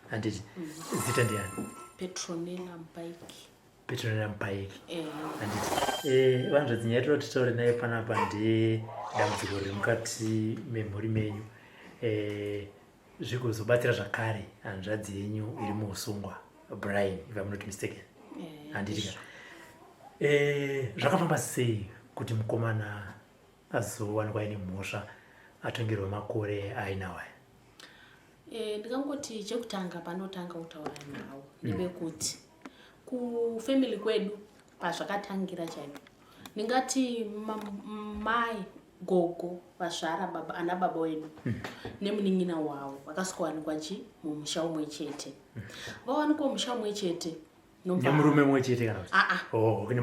handiti zita ndiani Petronella Mpaiki handiti vanhu zvadzinyatira kuti taure naye panapa ndedambudziko riri mukati memhuri menyu zvikuzobatsira zvakare hanzvadzi yenyu iri muusungwa Brian if I'm not mistaken handiti zvakafamba sei kuti mukomana azowanikwa ine mhosva atongerwa makore ainawaya? Ndikangoti chekutanga panotanga kutaura nawo ndevekuti kufamily kwedu pazvakatangira chaipo ndingati mai gogo vazvara baba ana baba wedu nemunin'ina wavo vakaswanikwa mumusha umwe chete vawanikwa mumusha umwe chete nemurume umwe chete kana kune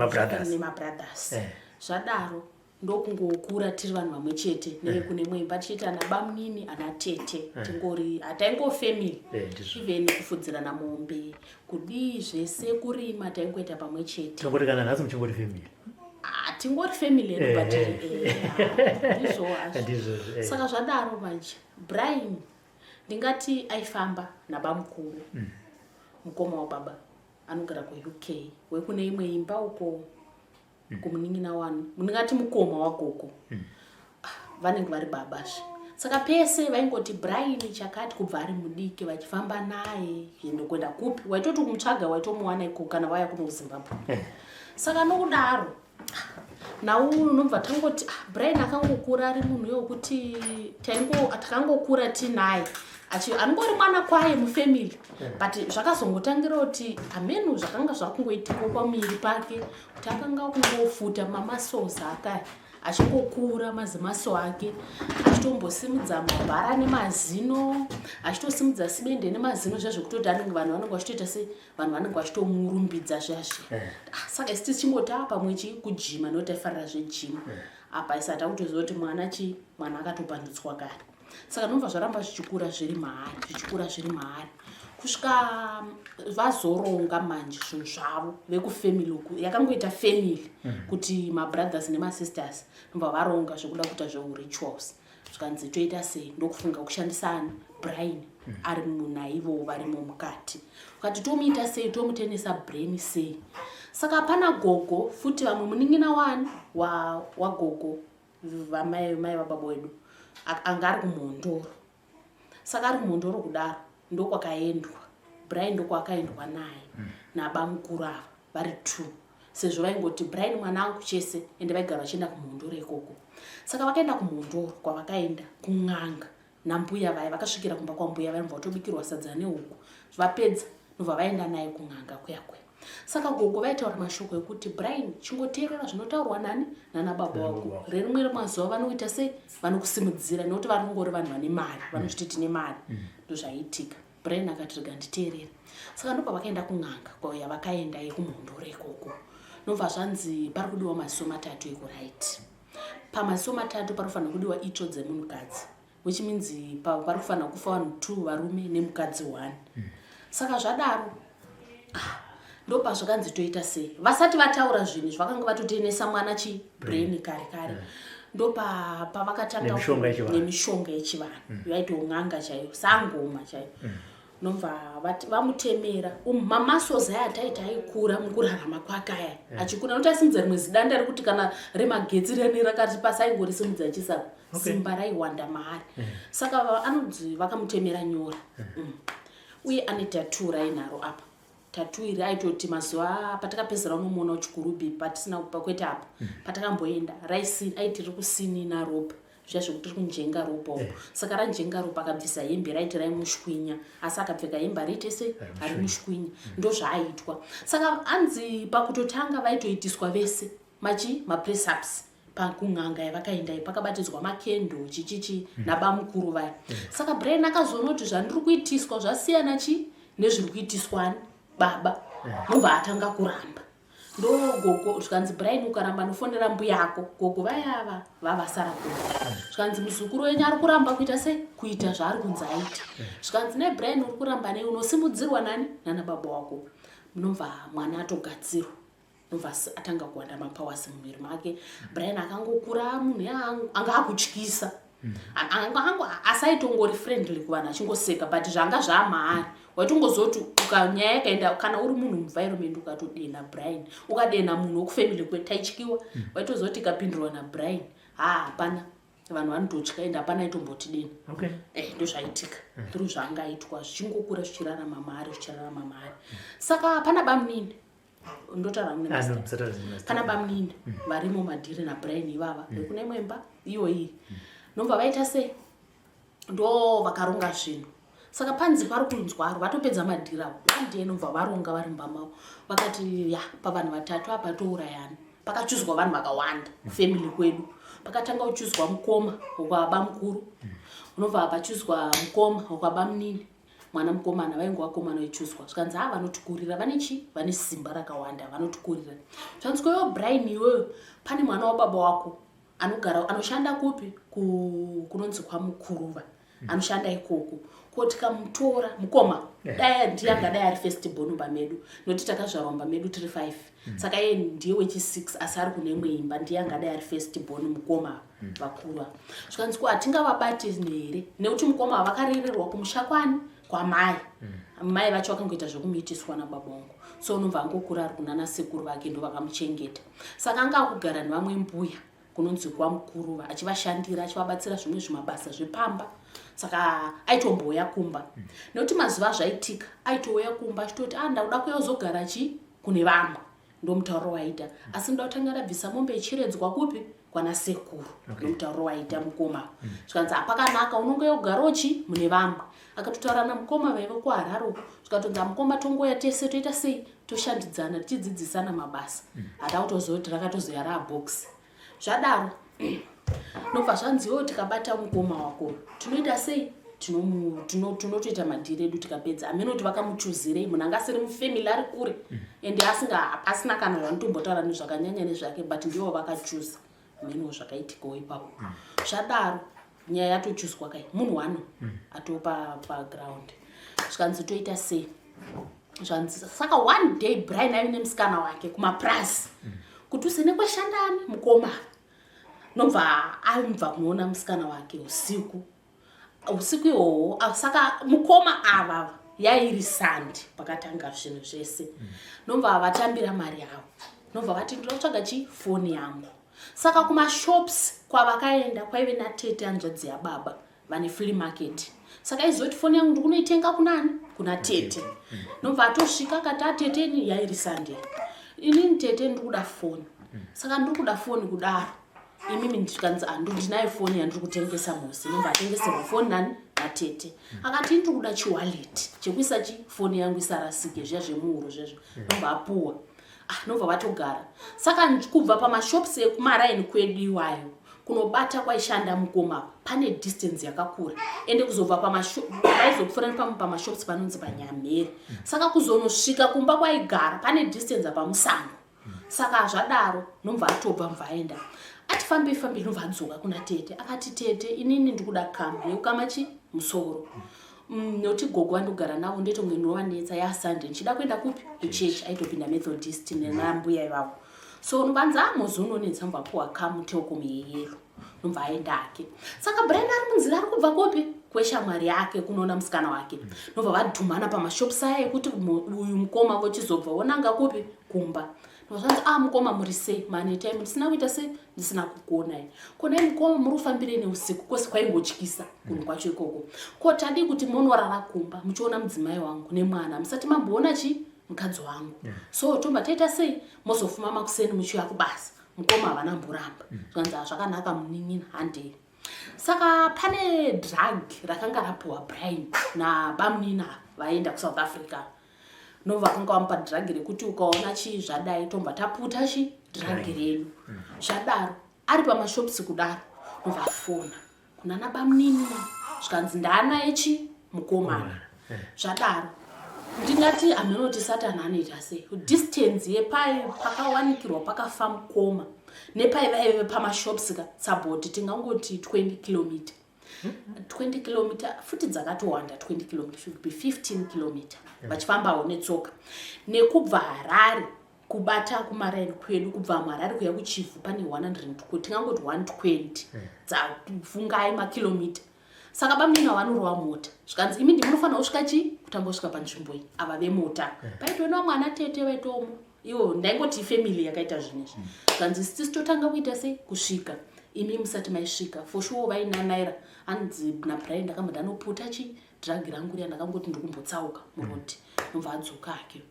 mabrothers zvadaro ndokungokura tiri vanhu vamwe chete nevekune mwemba tichiti ana bamunini ana tete tingori hataingo family even kufudzirana mombe kudii zvese kurima taingoita pamwe chete tingoti kana nhasi muchingoti family tingori family ndizvo saka zvadaro manje Brian ndingati aifamba nabamukuru mukoma wababa anogara kuUK wekune imwe imba uko kumunin'ina wanu ndingati mukoma wagogo vanenge vari babazve saka pese vaingoti Brian chakati kubva ari mudiki vachifamba naye kuenda kupi waitoti kumutsvaga waitomuwana iko kana vaya kuno Zimbabwe saka nokudaro naunu unobva tangoti Brian akangokura ari munhu yokuti takangokura tinaye anongori mwana kwaye mufamily but zvakazongotangira kuti amenu zvakanga zvakungoitika kwamiri pake kuti akanga kungofuta mamasosa akaya achingokura mazimaso ake achitombosimudza mabhara nemazino achitosimudza simende nemazino zvezvekutoti vanhu vanenge vachitoita se vanhu vanenge vachitomurumbidza zvazve saka isi tichingoti pamwe kujima nokuti aifarira zvejima apa isati akutoziva kuti mwana akatopandutswa kare saka nobva zvaramba zvichikura zviri mahari kusvika vazoronga manje zvinhu zvavo vekufamily uku yakangoita family kuti mabrothers nemasisters nobva varonga zvekuda kuita zveurituals zvikanzi toita sei ndokufunga kushandisa Brian ari munaivo varimo mukati ukati tomuita sei tomutenesa brain sei saka pana gogo futi vamwe munin'ina wani wagogo vamai vababa wedu anga ari kumhondoro saka ari kumhondoro kudaro ndokwakaendwa Brian ndokwakaendwa naye nabamukuru ava vari 2 sezvo vaingoti Brian mwanangu chese ende vaigara vachienda kumhondoro ikoko saka vakaenda kumhondoro kwavakaenda kun'anga nambuya vaya vakasvikira kumba kwambuya vaibva vatobikirwa sadza nehuku vapedza nobva vaenda naye kun'anga kuyakwe saka gogo vaitaura mashoko ekuti Brian chingoteerera zvinotaurwa nani nana baba wako rimwe remazuva vanoita sei vanokusimudzira nekuti vanongori vanhu vane mari vanozviti tine mari ndozvaiitika Brian akati rega nditeerera saka ndobva vakaenda kun'anga kwauya vakaenda yekumhondoro ikoko nobva zvanzi pari kudiwa maziso 3 ekuraiti pamaziso 3 panofanira kudiwa itsvo dzemunhukadzi which means panofanira kufa vanhu 2 varume nemukadzi 1 saka zvadaro ndopa zvakanzi toita sei vasati vataura zvinhu zvakanga vatotenesa mwana Brian kare ndopa pavakatanga nemishonga yechivanhu yaitong'anga chaiyo sangoma chaiyo nobva vamutemera mamasoza ataita aikura mukurarama kwake aya achikura nokuti asimudza rimwe zidanda rekuti kana remagetsi rene rakati pasaingorisimudza chisaka simba raiwanda maari saka anonzi vakamutemera nyora uye ane tattoo rainaro apa tattoo iri aitoti mazuva patakapedzera unomuona uchikurubi patisina kwete apa patakamboenda aiti riri kusinina ropa zvazvo kuti riri kunjenga ropa uko saka ranjenga ropa akabvisa hembe raiti raimushwinya asi akapfeka hembe ariite se ari mushwinya ndozvaaitwa saka anzi pakutotanga vaitoitiswa vese mapress ups pakun'anga yavakaenda pakabatidzwa makendo chichichi nabamukuru vaya saka Brian akazoona kuti zvandiri kuitiswa zvasiyana nezviri kuitiswa baba nobva atanga kuramba ndogogo zvikanzi Brian ukaramba nofonera mbuya yako gogo vayava vavasara kuno zvikanzi muzukuru wenyu ari kuramba kuita sei kuita zvaari kunzi aita zvikanzi naBrian uri kuramba nei unosimudzirwa nani nana baba wako munobva mwana atogadzirwa nobva atanga kuwanda mapawasi mumwiri make Brian akangokura munhu anga akutyisa asaitongori friendly kuvanhu achingoseka but zvanga zvamahari waitongozoti ukanyaya yakaenda kana uri munhu environment ukatodena Brian ukadena munhu wokufamily kwedu taityiwa waitozoti ikapindurwa naBrian hapana vanhu vanototya ende hapana itomboti deni ndo zvaitika ndiro zvangaitwa zvichingokura zvichirarama mari saka pana bamunini ndotaura pana bamunini varimo madhiri naBrian ivava kune imwe imba iyo iyi nobva vaita sei ndo vakaronga zvinhu saka panzi pari kunzwaro vatopedza madhiri avo Ndiye nobva varonga vari mumba mavo vakati ya pavanhu vatatu apa tourayana pakachuzwa vanhu vakawanda family kwedu pakatanga uchuzwa mukoma wababa mukuru unobva pachuzwa mukoma wababa munini mwana mukomana vainge vakomana vachuzwa zvikanzi vanotikurira vane simba rakawanda vanotikurira zvanzweyo Brian iweyo pane mwana wababa wako anoshanda kupi kunonzi kwamukuruva anoshanda ikoko kuti kamutora mukoma dai ndiye angadai ari first born pamedu nokuti takazvarwa pamedu tiri 5 saka iye ndiye wechi6 asi ari kune imwe imba ndiye angadai ari first born mukoma vakuru zvikanzi hatingavabati here nekuti mukoma vakarererwa kumushakwani kwamai mai vacho vakangoita zvekumuitiswa nababa vangu so unobva angokura ari kunana sekuru vake ndo vakamuchengeta saka anga akugara nevamwe mbuya kunonzi kwamukuruva achivashandira achivabatsira zvimwe zvimabasa zvepamba saka aitomboya kumba nekuti mazuva zvaitika aitouya kumba achitoti ndauda kuyozogara kune vamwe ndo mutauro waita asi ndoda kutanga ndabvisa mombe ichiredzwa kupi kwana sekuru ndo mutauro waita mukoma zvikanzi pakanaka unonge yogarawo mune vamwe akatotaura namukoma vaive kuHarare zvikatonza mukoma tongoya tese toita sei toshandidzana tichidzidzisana mabasa hatautozoti rakatozoya rabox zvadaro nobva zvanziwo tikabata mukoma wako tinoita sei tinotoita madhiri edu tikapedza amenoti vakamuchuzirei munhu angasiri mufamily ari kure ende asina kana zvanotombotaura nezvakanyanya nezvake but ndiwo vakachuza ameniwo zvakaitikawo ipapo zvadaro nyaya yatochuzwa kai munhu wano atopa paground zvikanzi toita sei zvanzi saka one day Brian aine musikana wake kumaprasi kuti usine kwashandani mukoma nobva amubva kunoona musikana wake usiku ihwohwo saka mukoma avava yairi sandi pakatanga zvinhu zvese nobva vatambira mari yavo nobva vati ndotsvaga foni yangu saka kumashops kwavakaenda kwaive naTete hanzvadzi yababa vane flea market saka izoti foni yangu ndikunoitenga kunani kuna Tete nobva atosvika kati Tete yairi sandi inini Tete ndikuda foni saka ndikuda foni kudaro imimi ndikanzi ndinayo foni yandiri kutengesa musi nobva atengeserwa foni nani naTete akati ndikuda chiwallet chekuisa foni yangu isarasike zviya zvemuhuro zvezvo nobva apuwa nobva vatogara saka kubva pamashops ekumaraini kwedu iwayo kunobata kwaishanda mukoma pane distance yakakura ende kuzobva paizokufurana pamashops panonzi panyamhere saka kuzonosvika kumba kwaigara pane distance pamusango saka zvadaro nobva atobva mvaenda ati fambi nobva adzoka kuna Tete akati Tete inini ndikuda kambi yekukama musoro noti gogo vandogara navo ndetonge ndovanetsa yaSunday ndichida kuenda kupi kuchechi aitopinda Methodist nenambuya ivavo so novanza mozononetsa mbapuwa kamuteko muyeyero nobva aendake saka Brian ari munzira ari kubva kopi kweshamwari yake kunoona musikana wake nobva vadhumana pamashops aya ekuti uyu mukoma vochizobva wonanga kupi kumba nozvanzi mukoma muri sei mane time ndisina kuita sei ndisina kugona kona mukoma muri kufambire neusiku kwese kwaingotyisa kunhu kwacho ikoko ko tadi kuti monorara kumba muchiona mudzimai wangu nemwana musati mamboona mukadzi wangu so tomba taita sei mozofuma makuseni muchiuya kubasa mukoma havana mboramba zvanzi zvakanaka munin'ina handei saka pane drug rakanga rapuwa Brian nabamunina vaenda kuSouth Africa nobva vakanga vamupa drug rekuti ukaona zvadai tomba taputa drug redu zvadaro ari pamashops kudaro nobva afona kunana bamunini zvikanzi ndana mukomana zvadaro ndingati amenoti Satani anoita sei distance pakawanikirwa pakafa mukoma nepaive pamashops saboti tingangoti 20 km 20 km futi dzakatowanda 20 km should be 15 km vachifambawo netsoka nekubva Harare kubata kumaraini kwedu kubva Harare kuya kuChivu pane 100 tingangoti 120 dzafungai makilomita saka bamunini vanorova mota zvikanzi imi ndimunofanira kusvika tambosvika panzvimbo iyi ava vemota paitona mwana tete vaitomo iwo ndaingoti family yakaita zvinezvi kanzi sisi totanga kuita sei kusvika imi musati maisvika for sure vainanaira anzi nabrian ndakamboda anopfuta dragi rangu riya ndakangoti ndikumbotsaruka murodi nobva adzoka hake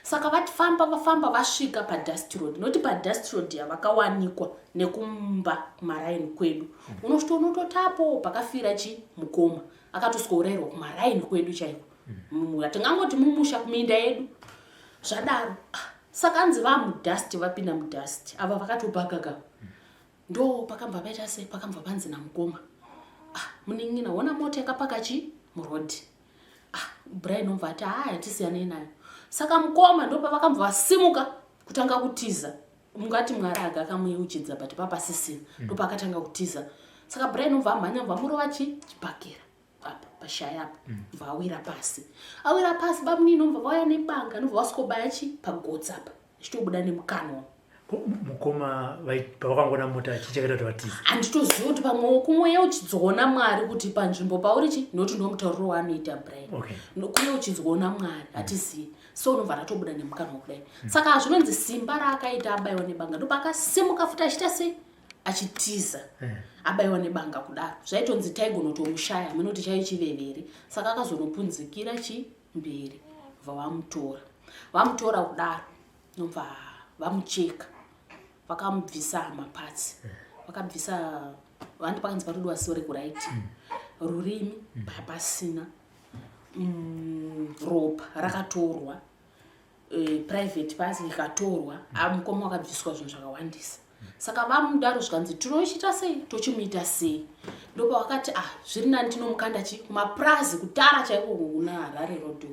saka vafamba vasvika padust road noti padust road yavakawanikwa nekumba kumaraini kwedu unosvika unototapo pakafira mukoma akatosworerwa kumaraini kwedu chaiko atingangoti mumusha kuminda yedu zvadaro saka anzi vamudust vapinda mudust ava vakatobhagaga ndo pakambva paita sei pakambva panzi namukoma munin'ina wona mota yakapaka murodi brian obva ati hatisiyanei nayo saka mukoma ndo pavakambva vasimuka kutanga kutiza mungati mwari akamuyeuchidza but papasisina ndo pakatanga kutiza saka brian obva amhanya bva murova chibhakira apa pashaya apa bva awira pasi bamunini obva vauya nebanga nobva vasvikobaya pagotsi apa ichitobuda nemukanwa mukoma pavakangona mota chichakaita kuti vatiza handitoziva kuti pamwe kumweya uchidzona mwari kuti panzvimbo pauri noti ndomutauriro waanoita brian kumwe uchidzona mwari hatizivi so unobva ratobuda nemukanwa kudai saka zvinonzi simba raakaita abayiwa nebanga ndopakasimuka futi achiita sei achitiza abayiwa nebanga kudaro zvaitonzi taigonotomushaya munoti chaichivevere saka akazonopunzikira mberi bva vamutora kudaro nobva vamucheka vakamubvisa mapatsi vakabvisa vandi pakanzi parudiwa sori kuraiti rurimi papasina ropa rakatorwa private pasi ikatorwa mukoma wakabviswa zvinhu zvakawandisa saka vamudaro zvikanzi tinochita sei tochimuita sei ndopa wakati zviri nani tinomukanda kumapurazi kutara chaiko kuna Harare road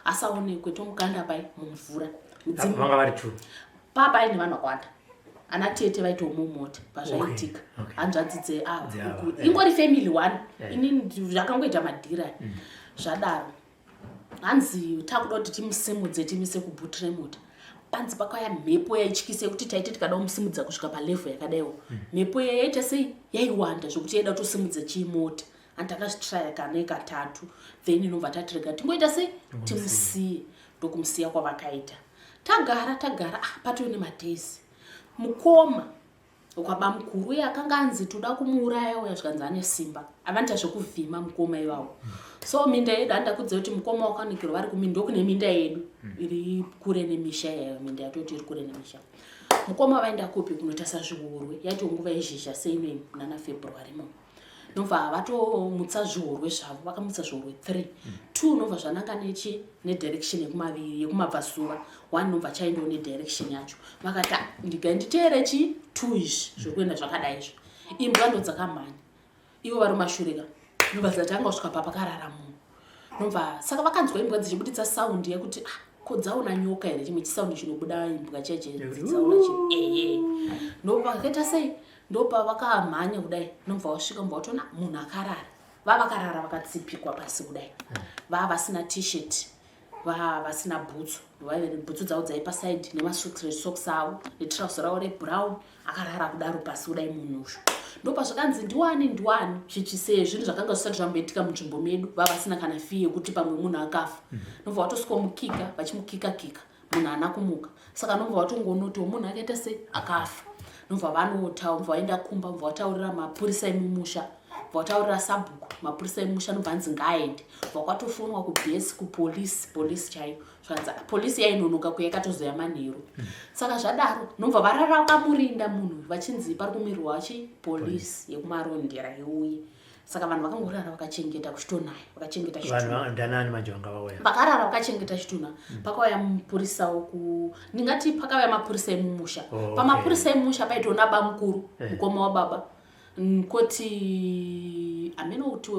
asaonekwe tomukanda pai mumvura vanga vari tu papa aine vanhu vakawanda ana tete vaitomumota pazvaitika hanzvadzi ingori family one inini zvakangoita madhira zvadaro hanzi takuda kuti timusimudze timise kubhuti remota panzi pakauya mhepo yaityise kuti taiti tikada kumusimudza kusvika palevhel yakadaiwo mhepo yaita sei yaiwanda zvokuti yaida kutosimudza chimota antakazvitraya kana katatu then inobva tatirega tingoita sei timusiye ndokumusiya kwavakaita tagara patone madhezi mukoma ukaba mukuru uye akanga anzi toda kumuuraya uya zvikanzi ane simba avanoita zvekuvhima mukoma ivavo so minda yedu handakudza kuti mukoma wakanikirwa vari kuminda kune minda yedu iri kure nemisha yayo minda yatoti iri kure nemisha mukoma vaenda kupi kunotasa zviurwe yaiti nguva yezhizha seinoyi munana february mo nobva vatomutsa zviurwe zvavo vakamutsa zviurwe 2 nobva zvananga nedirection yekumabvasuva 1 nobva chaindowo nedirection yacho vakati nditeere 2 izvi zvokuenda zvakadai izvo imbwa ndo dzakamhanya ivo vari mashurika nobva dzatanga kusvika papakarara munhu nobva saka vakanzwa imbwa dzichibuditsa saundi yekuti kodzaona nyoka here chimwe chisaundi chinobuda imbwa chechedzaona nobva vakaita sei ndopa vakamhanya kudai nobva vasvika mbva vatona munhu akarara vavakarara vakatsipikwa pasi kudai vasina t-shirt vasina bhutsu bhutsu dzavo dzaipasaidi nemasocks avo netrausi ravo rebrown akarara kudaro pasi kudai munhuzvo ndopa zvakanzi ndiwani zvichisei zvinhu zvakanga zvisati zvamboitika munzvimbo medu vasina kana fee yekuti pamwe munhu akafa nobva vatosvikomukika vachimukika munhu haana kumuka saka nobva vatongonotiwo munhu akaita sei akafa nobva vanotaura mubva vaenda kumba mubva vataurira mapurisa emumusha vataurira sabhuku mapurisa emusha nobva anzi ngaaende vakatofonwa kubhesi kupolisi chaiyo zvanzi polisi yainonoka kuyakatozoya manheru saka zvadaro nobva varara vakamurinda munhu vachinzi pari kumirwa polisi yekumarondera yeuye saka vanhu vakangorara vakachengeta kuchitonaya vakachengeta vakarara vakachengeta chitunha pakauya mupurisa ndingati pakauya mapurisa emumusha pamapurisa emumusha paitona ba mukuru mukoma wababa koti ameno kuti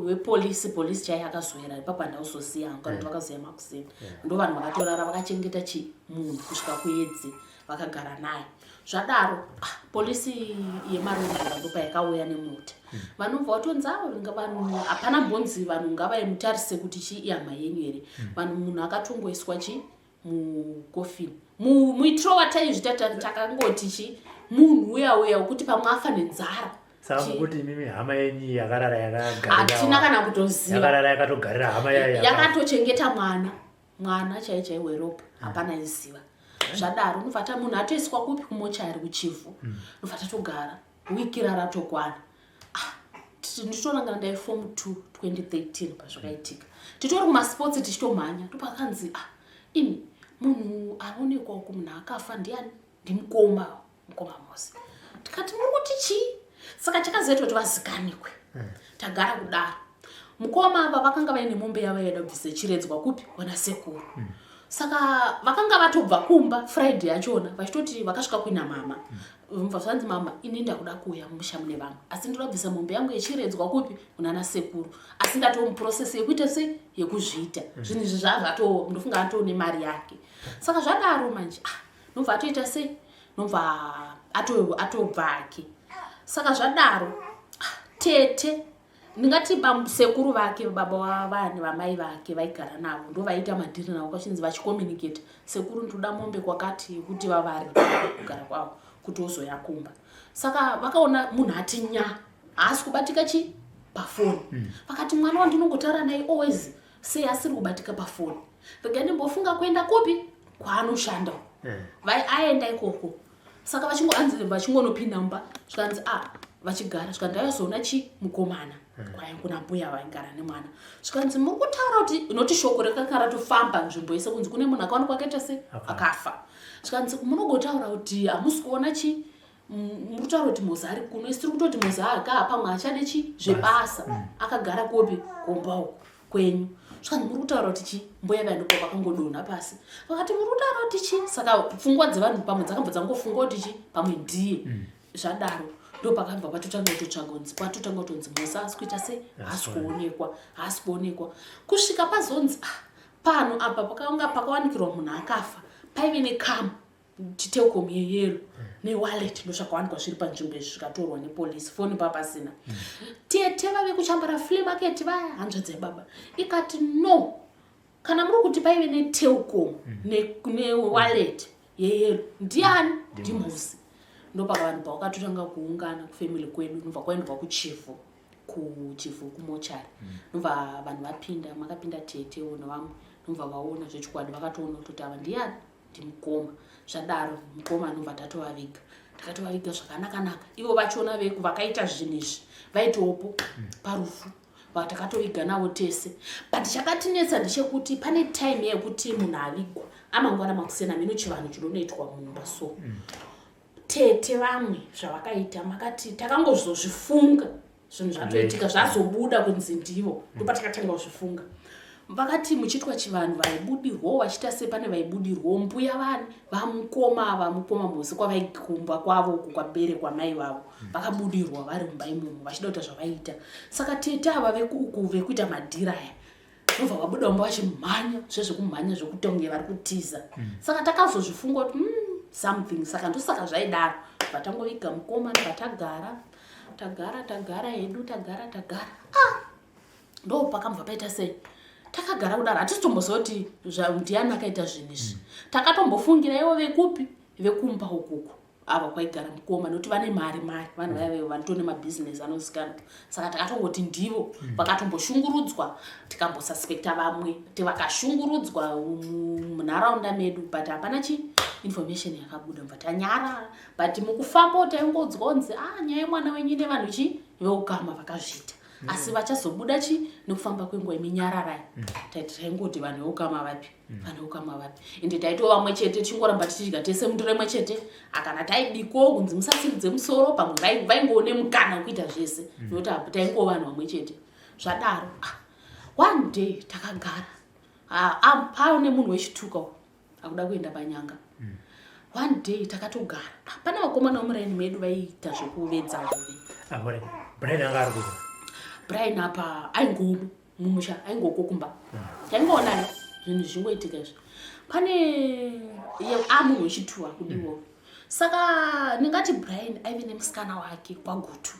wepolisi chaiye akazoera ipapo handauzoziya ngati vakazoya makuseni ndo vanhu vakatorara vakachengeta munhu kusvika kuedzi vakagara naye zvadaro polisi yemarondera ndopa yakauya nemota vanobva vatonzavo vanhu hapana mbonzi vanhu ngavaimutarise kuti ihama yenyu here vanhu munhu akatongoiswa mukofini muitiro wataizvita takangoti munhu uya wekuti pamwe afa nenzara Saka kuti mimi hama yenyu yakarara yakagara. Hatina kana kutoziva. Yakarara yakatogarira hama yayo. Yakatochengeta mwana chaiye weropa hapana iziva. Zvadaro nofata munhu atoiswa kupi kumochari kuchifu. Nofata togara wiki ratokwana. Nditonangana ndai form 2 2013 pazvakaitika. Titori kumasports tichitomhanya topakanzi ini munhu anoonekwa uku munhu akafa ndiani? Ndimukoma mose. Tikati muri kuti chii? Saka chakazoita kuti vazikanekwe. Tagara kudaro. Mukoma ava vakanga vaine mombe yavo yaida kubvisa chiredzwa kupi wana sekuru. Saka vakanga vatobva kumba Friday yachona vachitoti vakasvika kuina mama. Mvafanzi mama ini ndakuda kuuya mumusha mune vanhu. Asi ndoda kubvisa mombe yangu yechiredzwa kupi kunana sekuru. Asi ndatomuprocess yekuita sei yekuzviita. Zvinhu izvi zvazvato ndofunga atone mari yake. Saka zvadaro manje nobva atoita sei? Nobva atobvake. Saka zvadaro tete ndingati sekuru vake baba wavanhu vamai vake vaigara navo ndo vaita madhiri navo kwachinzi vachicommunicate sekuru ndoda mombe kwakati kuti vavari kugara kwavo kuti ozoyakumba. Saka vakaona munhu atinya haasi kubatika chi pafoni. Vakati mwana wandinongotaura naye always sei asiri kubatika pafoni. Vega ndimbofunga kuenda kupi kwaanoshanda. Aenda ikoko. Saka vachingonopinda mumba zvikanzi vachigara zvikanzi aizoona chi mukomana kwai kuna mbuya vaigara nemwana. Zvikanzi muri kutaura kuti noti shoko rakanga ratofamba nzvimbo yese kunzi kune munhu akaonekwa akaita sei akafa. Zvikanzi munogotaura kuti hamusi kuona chi muri kutaura kuti mozari kuno isiri kutoti mozari pamwe achade chi zvebasa akagara kopi komba uko kwenyu. Zvikanzi muri kutaura kuti chi mbuya vanduko vakangodonha pasi. Vakati muri kutaura kuti chi saka pfungwa dzevanhu pamwe dzakabva dzangofunga kuti chi pamwe ndiye. Zvadaro ndo pakabva patotanga kutotsvagonzi patotanga kutonzi mosa asi kuita sei haasi kuonekwa kusvika pazonzi pano apa pakawanikirwa munhu akafa paive nekamu chitekomu yeyero newallet ndoshakawanikwa zviri panzvimbo izvi zvikatorwa nepolisi foni papasina. Tete vave kuchambara flea market vaya hanzvadzi yababa ikati no kana muri kuti paive netekomu newallet yeyero ndiani? Ndimuzi. Ndopaka vanhu pavakatotanga kuungana kufamily kwedu nobva kwaendwa kuchifu kumochari. Nobva vanhu vapinda makapinda tete nevamwe nobva vaona zvechikwadi vakatoona kuti ava ndiani? Ndimukoma. Zvadaro mukoma nobva tatovaviga. Takatovaviga zvakanaka ivo vachiona vakaita zvinhu izvi vaitopo parufu takatoviga navo tese. But chakatinetsa ndechekuti pane time yekuti munhu avigwa amangwana makusena mino chivanhu chinonoitwa mumba so tete vamwe zvavakaita makati takangozozvifunga zvinhu zvatoitika zvazobuda kunzi ndivo ndopatakatanga kuzvifunga. Vakati muchitwa chivanhu vaibudirwawo vachita sei pane vaibudirwawo mbuya vanhu vamukoma mose kwavaikumba kwavo uku kwaberekwa mai vavo vakabudirwa vari mumba imomo vachida kuita zvavaita. Saka tete ava vekuita madhira aya nobva vabuda mumba vachimhanya zvezvekumhanya zvekutonge vari kutiza. Saka takazozvifunga kuti something saka ndosaka zvaidaro vatangoviga mukoma tagara hedu tagara ndo pakambva paita sei takagara kudaro hatitomboziva kuti ndiani akaita zvinhu izvi. Takatombofungira ivo vekupi vekumba ukuku ava kwaigara mukoma nokuti vane mari vanhu vaive vanotone mabhizinesi anozikanwa. Saka takatongoti ndivo vakatomboshungurudzwa tikambosuspekta vamwe kuti vakashungurudzwa munharaunda medu but hapana chi information yakabuda mva tanyarara but mukufamba taingodzwa kunzi nyaya yemwana wenyu nevanhu chi veukama vakazviita. Asi vachazobuda chi nekufamba kwenguva iminyararai taingoti vanhu veukama vapi ende taitova vamwe chete tichingoramba tichidya tese mundiro imwe chete akana taibiko kunzi musasiridze musoro pamwe vaingoone mukana wekuita zvese nokuti taingova vanhu vamwe chete. Zvadaro one day takagara paone munhu wechituka akuda kuenda panyanga. One day takatogara pana vakomana vomuraini medu vaiita zvekuvedza hove. Brian apa aingomu mumusha aingokokumba taingoona zvinhu zvingoitika izvi pane munhu wechituwa kudiwo. Saka ndingati Brian aive nemusikana wake kwagutu.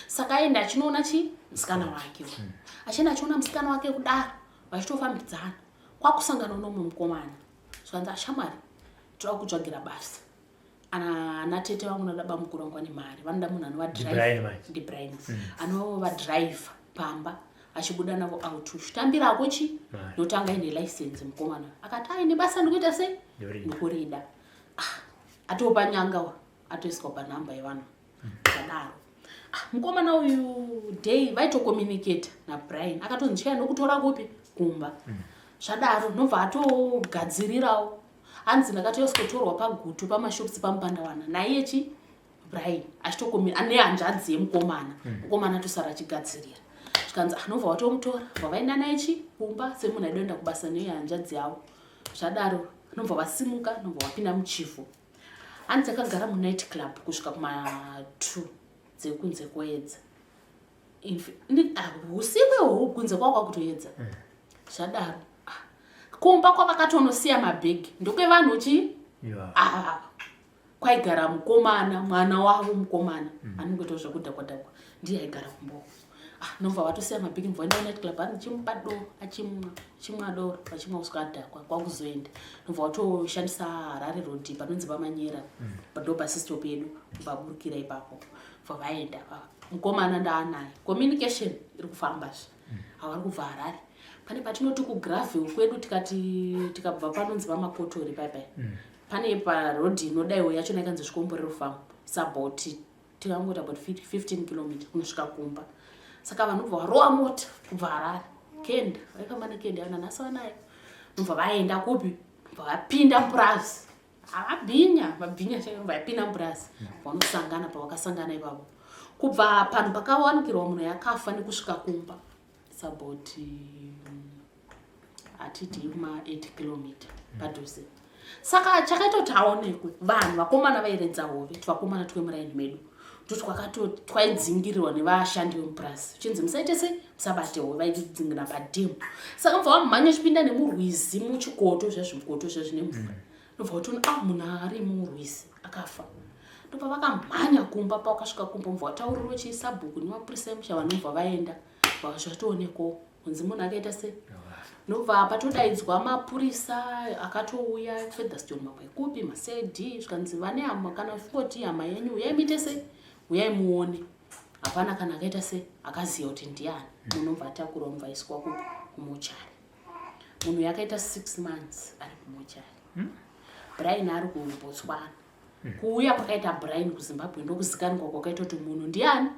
Saka aenda achinoona chi musikana wake achienda achiona musikana wake kudaro vachitofambidzana kwakusangana nomwe mukomana zvikanzi ashamwari toda kutsvagira basa ana tete vangu nadaba mukuru wangu ane mari vanoda munhu anova drive Brian anova drive pamba achibuda navo out chitambira ako chi notanga ine license mukomana akati aine basa ndikuita sei ndikurida atopa nyanga atoiswa panhamba yevanhu zvadaro mukomana uyu day vaitocommunicate naBrian akatonzi chai nokutora kupi kumba zvadaro nobva atogadzirirawo hanzi ndakatoisikotorwa pagutu pamashops pamupandawana naiye chi Brian ane hanzvadzi yemukomana mukomana atosara achigadzirira zvikanzi anobva watomutora bva vaenda naye chi kumba semunhu aidoenda kubasa nehanzvadzi yavo zvadaro nobva vasimuka nobva wapinda muchifu hanzi akagara munight club kusvika kuma2 dzekunze kwoedza usiku kunze kwakwa kutoedza zvadaro kumba kwavakatonosiya mabhegi ndokwevanhu chi kwaigara mukomana mwana wavo mukomana anongoitawo zvekudhakwadhakwa ndiye aigara kumba nobva vatosiya mabhegi mvoenda night club ani chimupa doro achimwa doro vachimwa uswa adhakwa kwakuzoenda nobva watoshandisa Harare Road panonzi pamanyera padobhasistop yedu vaburukira ipapo bva vaenda mukomana ndaanaye communication iri kufambazve havari kubva Harare pane patinoti kugravel kwedu tikabva panonzi pamakotori paipai pane parodhi inodaiwo yachona ikanzi zvikomborero farm saboti tikangoti about 15 km kunosvika kumba saka vanhu bva varowa mota kubva Harare kenda vaikambana kenda yana nhasi vanayo nobva vaenda kupi bva vapinda mupurazi vabhinya vapinda mupurazi vanosangana pavakasangana ipapo kubva panhu pakawanikirwa munhu yakafa nekusvika kumba saboti atiti kuma 8 km padhuze saka chakaitoti aonekwe vanhu vakomana vairedza hove twakomana twemuraini medu twaidzingirirwa nevashandi vemupurazi chinzi musaite sei musabate hove vaidzingira padhemu saka mubva vamhanya chipinda nemurwizi muchikoto zvezvikoto zvezvine mvura nobva watoni munhu ari murwizi akafa ndobva vakamhanya kumba pavakasvika kumba mubva wataurirwa chiisabhuku nemapurisa emusha vanobva vaenda zvatoonekwawo kunzi munhu akaita sei nobva patodaidzwa mapurisa akatouya Featherstone mabwaikupi masedi zvikanzi vane hama kana foti hama yenyu uyai muite sei uyai muone hapana kana akaita sei akaziva kuti ndiani munhu obva atakurwa mubva aiswa kumuchari munhu yakaita 6 months ari kumuchari Brian ari kuBotswana kuuya kwakaita Brian kuZimbabwe ndokuzikanwa kwakaita kuti munhu ndiani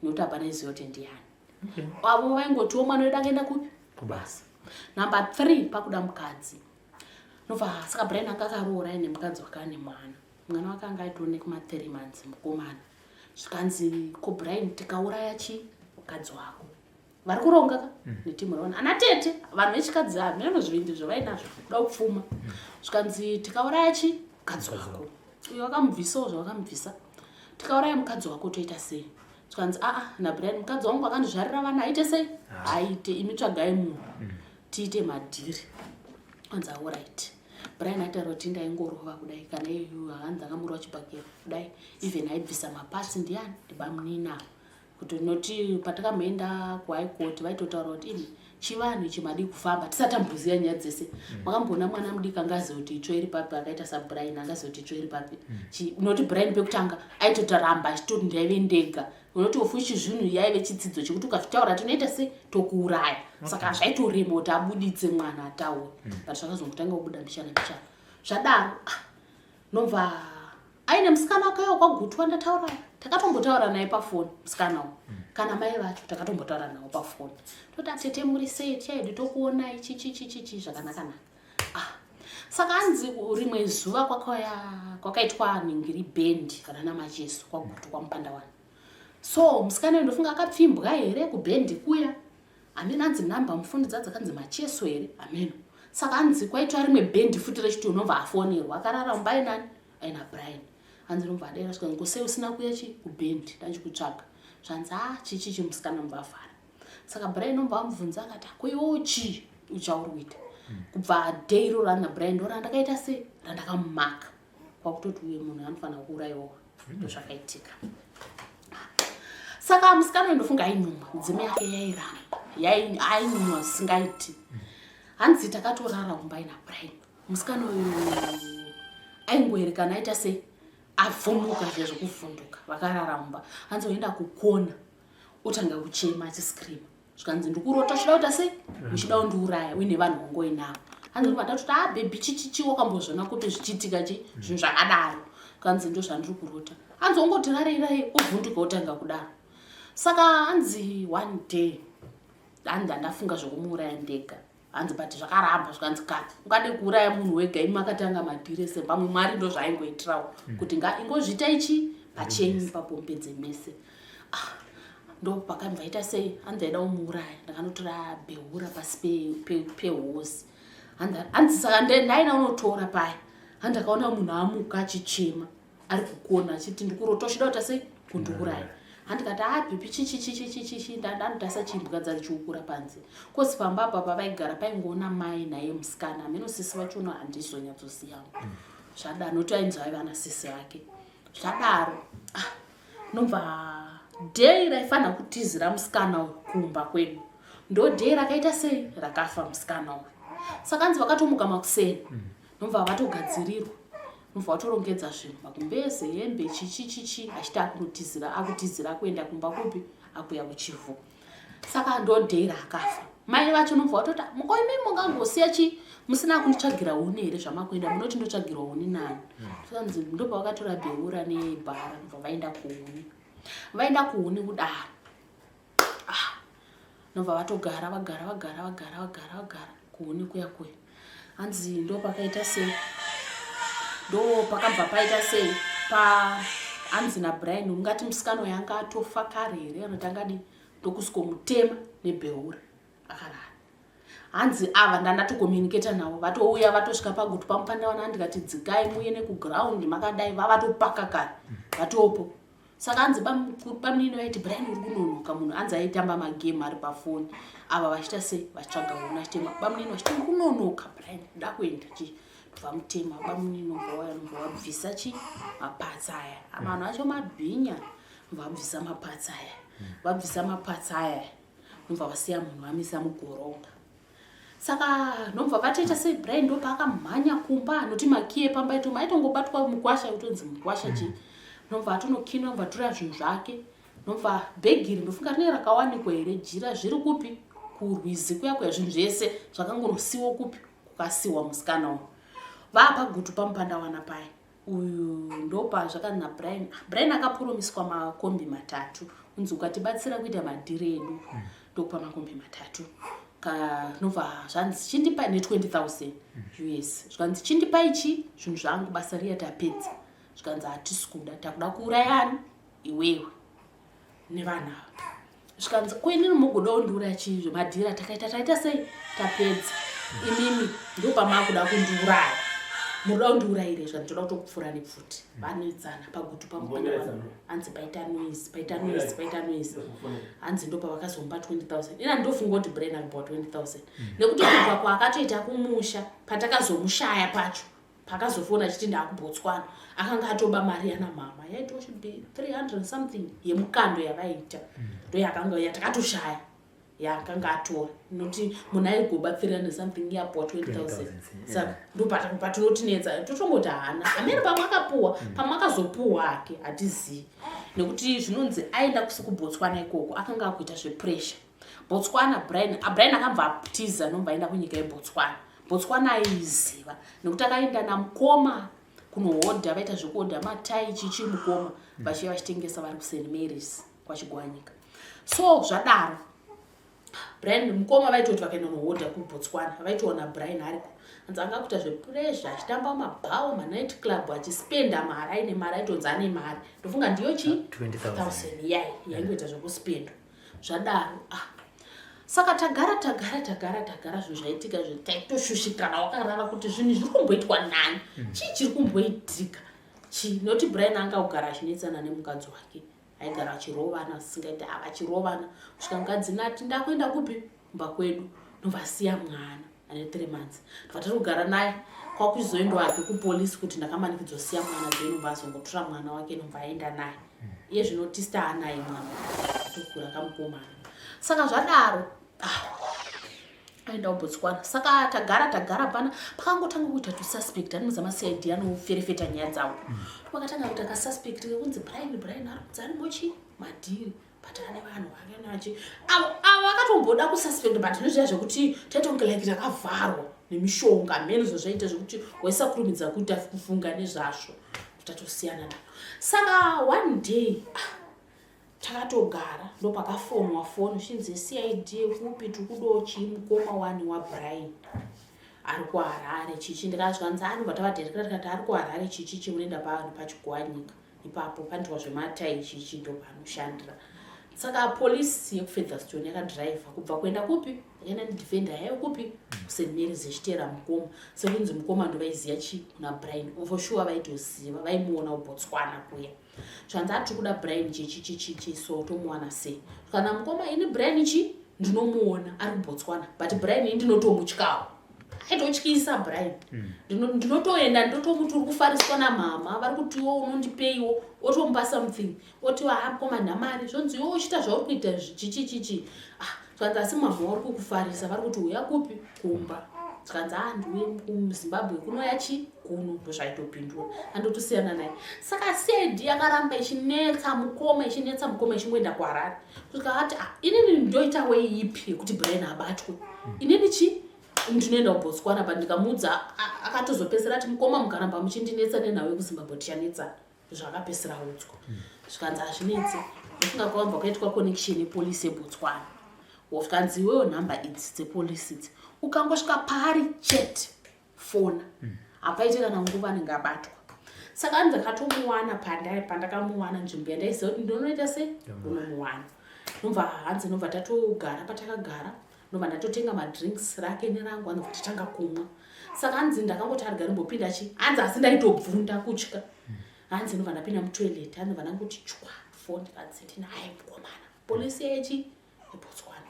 nokuti hapana iziva kuti ndiani avo vaingotiwo mwana wedu akaenda kupi kubasa number 3 pakuda mukadzi nobva saka Brian akaroora ine mukadzi wakane mwana wake anga aitooneka kuma3 months mukomana zvikanzi ko Brian tikauraya chi mukadzi wako vari kuronga ka netimu raona ana tete vanhu vechikadzi ava nenozvindi zvavainazvo kuda kupfuma zvikanzi tikauraya chi mukadzi wako uyo wakamubvisawo zvawakamubvisa tikauraya mukadzi wako toita sei zvikanzi naBrian mukadzi wangu akandizvarira vana aite sei aite imi tsvagai munhu tiite madhiri anzi alright Brian ataura kuti ndaingorova kudai kana iyu hanzi akamurwa chibhakero kudai even aibvisa mapasi ndiani ndibamunina kuti noti patakamuenda kuhigh court vaitotaura kuti ini chivanhu ichi madi kufamba tisatambuziya nyaya dzese makamboona mwana mudiki angaziva kuti itsvo iri papi akaita saBrian angaziva kuti itsvo iri papi noti Brian pekutanga aitotaramba achitoti ndaive ndega unoti ofuichi zvinhu yaive chidzidzo chekuti ukazvitaura tinoita sei tokuuraya saka zvaitorema kuti abuditse mwana ataure but zvakazongotanga kubuda mbichana zvadaro nobva aine musikana wakayo kwagutwa ndataura takatombotaura naye pafoni musikanawo kana mai vacho takatombotaura nawo pafoni toti atete muri sei chaidi tokuonai chichi zvakanakanaka saka anzi rimwe zuva kwakaitwa ningiri bhendi kana namacheso kwagutu kwamupandawana so musikana ndofunga akapfimbwa here kubhendi kuya amene anzi namba mufundidza dzakanzi macheso here ameno saka anzi kwaitwa rimwe bhendi futi rechiti unobva afonerwa akarara mumba inani aina Brian anzi nobva adera svikanzi ngosei usina kuya chi kubhendi ndachikutsvaga zvanzi chichi musikana mubvavhara saka Brian nobva amubvunza akati akoiwo chi uchauri kuita kubva day iroro naBrian ndorandakaita sei randakamumaka kwakutoti uye munhu anofanira kuurayiwa ndozvakaitika saka musikana ndofunga ainyumwa mudzime yake ainyumwa zvisingaiti hanzi takatorara mumba naBrian musikana uyu aingoerekana aita sei avhumuka zvezvekuvhunduka vakararamba anzoenda kukona otanga kuchema achiscreama zvikanzi ndikurota uchida kuita sei uchida kundiuraya uine vanhu vangoinavo anzoti vatatu bhebi chichichi wakambozviona kuti zvichiitika zvinhu zvakadaro kanzi ndo zvandiri kurota anzongoti rarei ovhunduka otanga kudaro saka hanzi one day ndafunga zvokumuuraya ndega hanzi but zvakaramba zvikanzi kati ungade kuuraya munhu wega imi makatanga madhirese pamwe mwari ndo zvaingoitirawo kuti ingozviita ichi pachenyu papompedze mese ndo pakabva ita sei hanzi aida kumuuraya ndakanotora beura pasi pehosi hanzi saka ndaina unotora paya hanzi akaona munhu amuka achichema ari kukona achiti ndikurota uchida kuita sei kundiuraya handikati bhebi chichichichichichi ndanotasa chimbukadza richiukura panze kosi pamba apa pavaigara paingoona mai naye musikana ameno sisi vachono handizonyatsoziyawo zvadaro noti ainzi vaiva nasisi vake zvadaro nobva dhei raifanira kutizira musikana kumba kwedu ndo dhei rakaita sei rakafa musikana uyu saka hanzi vakatomuka makuseni nobva vatogadzirirwa nobva vatorongedza zvinhu makumbeze hembe chichichichi achiti akutizira kuenda kumba kupi akuya kuchivhu saka ndo dhei rakafa mai vacho nobva vatoti mukoimi mungangosiya musina kunditsvagira huni here zvamakuenda munoti ndotsvagirwa huni nani sanzi ndobva vakatora beura nebhara nobva vaenda kuhuni kudaro nobva vatogara vagara kuhuni kuya hanzi ndo pakaita sei ndo pakabva paita sei hanzi naBrian ungati musikano yanga atofa kare here anotangadi ndokusvikomutema nebeura akarara hanzi ava ndandatokomunicata navo vatouya vatosvika pagutu pamupandawana handikati dzikai muye nekuground makadai vavatopaka kare vatopo saka hanzi pamunini vaiti Brian uri kunonoka munhu hanzi aitamba magame ari pafoni ava vachita sei vachitsvaga huna chitema pamunini vachiti uri kunonoka Brian nda kuenda vamutema pamunini vabvisa mapatsa aya amanhu acho mabhinya vabvisa mapatsa aya nobva vasiya munhu vamisa mugoronga saka nobva vatoita sei Brian ndo paakamhanya kumba noti makiye pamba ito maitongobatwa mukwasha kutonzi mukwasha nobva atonokina nobva tora zvinhu zvake nobva bhegiri ndofunga rine rakawanikwa here jira zviri kupi kurwizi kuya zvinhu zvese zvakangonosiwa kupi kukasiwa musikana uyu vaapagutu pamupandawana paya uyu ndopa zvakanzi naBrian akapuromiswa makombi 3 unzi ukatibatsira kuita madhiri edu ndokupa makombi 3 nobva zvanzi chindipa ne20,000 US zvikanzi chindipa ichi zvinhu zvangu basa riya tapedza zvikanzi hatisi kuda takuda kuurayani iwewe nevanhu ava zvikanzi kuinini mugoda kundiuraya chizvo madhira taita sei tapedza imimi ndopamakuda kundiuraya muda kundiurayire zvikanzi toda kutokupfura nepfuti vanoedzana pagutu pamupandawana hanzi paita noise hanzi ndopa vakazomba 20,000 ina ndofunga kuti Brian alipa 20,000 nekuti kubva kwaakatoita kumusha patakazomushaya pacho pakazofona achiti ndakubotswana akanga atoba mari yana mama yaitoshibe 300 something yemukando yavaita ndo yakanga yatakatoshaya yakanga atora noti munhu aigoba 300 something yapo 20,000 saka ndo patinotinetsa totongoti hana amene pamwe akapuwa pamwe akazopuwa ake hatizivi nekuti zvinonzi aenda kubotswana ikoko akanga akuita zvepressure Botswana Brian akabva aptiza nobva aenda kunyika yeBotswana aiziva nekuti akaenda namukoma kunohodha vaita zvekuhodha matai chichi mukoma vachiva vachitengesa vari kuSt Mary's kwachigwanyika so zvadaro Brian mukoma vaitoti vakaenda nohodha kuBotswana vaitoona Brian ariko hanzi anga kuita zvepressure achitamba mabhawo manight club achispenda mari aine mari aitonzi ane mari ndofunga ndiyo 20,000 yaingoita zvekuspenda zvadaro saka tagara zvinhu zvaitika taitoshushikana wakarara kuti zvinhu zviri kumboitwa nani chii chiri kumboitika noti Brian anga kugara achinetsana nemukadzi wake aigara achirovana singaiti avachirovana kusvika mukadzi nati ndakuenda kupi kumba kwedu novasiya mwana ane 3 months vatokugara naye kwakuzoendwa ake kupolisi kuti ndakamanikidzosiya mwana dzenobva azongotora mwana wake nobva aenda naye iye zvinotista anaye mwana atokura kamukomana saka zvadaro aenda kuBotswana. Saka tagara pana pakangotanga kuita tu suspect anozama CID anoferefeta nyaya dzawo. Pakatanga kuita ka suspect kunzi Brian ari mochi madhiri patane vanhu vakanachi. Avo akatomboda ku suspect but ndizvo zvekuti tatonge like takavharwa nemishonga mene zvaita zvekuti waisakurumidza kuita kufunga nezvazvo kutatosiyana na. Saka one day takatogara ndo pakafonwa foni shinzi CID kupi tukudochi mukoma wani wa Brian ari kuHarare chichi ndikazvanza ani vatavaterekera kuti ari kuHarare chichi chimuenda pavanhu pachigwanyika ipapo pandiwa zvematai chichi ndo panoshandira. Saka polisi yekuFeatherstone yakadrive kubva kuenda kupi yena defender yayo kupi St Mary's zvichitera mukoma sekunzi mukoma ndo vaiziya chi kuna Brian for sure vaitoziva vaimuona kuBotswana kuya zvanzati kuda Brian chichi so tomuwana sei kana mukoma ini Brian chi ndinomuona ari kuBotswana but Brian ndinotomutyawo aitotyisa Brian ndinotoenda ndotomuti uri kufariswa namama vari kuti iwo unondipeiwo otomupa something otiwa hamukoma nhamari zvonzi iwo uchita zvauri kuita chichi zvanzi asi mama vari kukufarisa vari kuti uya kupi kumba zvanzi ndiuye kuZimbabwe kunoya chi kuno ndo zvaitopindura andotosiyana naye. Saka CID yakaramba ichinetsa mukoma ichingoenda kuHarare kusvika ati inini ndoita wei ipi kuti Brian abatwe inini chi ndinoenda kuBotswana pa ndikamuudza akatozopesera ati mukoma mukaramba muchindinetsa nenawe kuZimbabwe tichanetsa zvakapesera udzwa zvikanzi hazvinetse ufunga kwamba kwaitwa connection yepolisi yeBotswana wofanzi iwewo nhamba idzi dzepolisi idzi ukangosvika pari Chete fona apaite kana nguva anenge abatwa. Saka ndakatomuwana pandakamuwana nzvimbo yandaiziva kuti ndinoita sei unomuwana nobva hanzi nobva tatogara patakagara nobva ndatotenga madrinks rake nerangu anobva titanga kumwa. Saka hanzi ndakangoti ari garimbopinda chi hanzi asi ndaitobvunda kutya hanzi nobva ndapinda mutoilet hanzi nobva ndangoti chwa foni ndikanzi naye mukomana polisi yechi yeBotswana